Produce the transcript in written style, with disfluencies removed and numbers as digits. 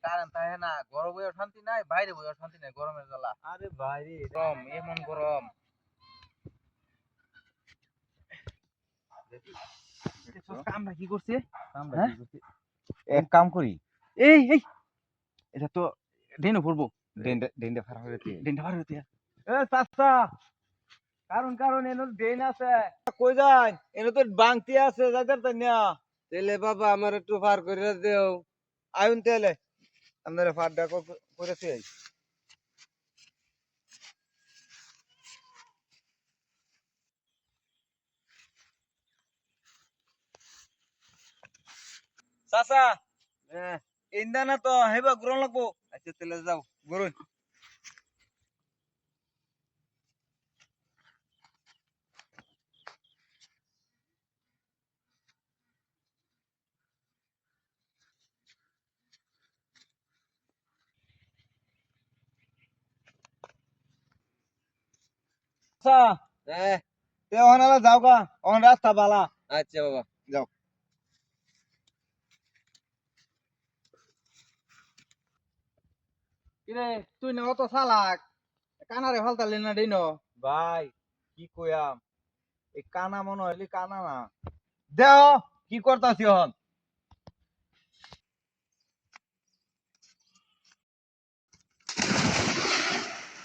Current থাকে না, ঘরে বইও শান্তি নাই, বাইরে বইও শান্তি নাই, গরমের জ্বালা। আরে ভাইরে গরম, এমন গরম। কামটা কি করছে? হ্যাঁ? এক কাম করি এই এই এটা তো ডেনে পড়বো। ডেন্ডে ফারা হইতে ডেনটা ভালো হতে। এ চাচা কারণ কারণ এনো ডেন আছে কই যাই এনো তো বাংতি আছে যাইতার তাই না তেলে বাবা আমার একটু ফার করে দেও আইন তেলে আপনারা ফারটা করেছি চাচা ইন্দা না তো হেবা গ্রহণ লাগবো আচ্ছা তেলে যাও গরুন চাচা তে ওখানে যাও গা ওখানে রাস্তা বালা আচ্ছা বাবা যাও কিরে তুই না অত চালাক, কানারে ফালতালি না ডেনো। ভাই কি কইয়াম এই কানা মনে হইলি কানা না দেও কি করতাছি হন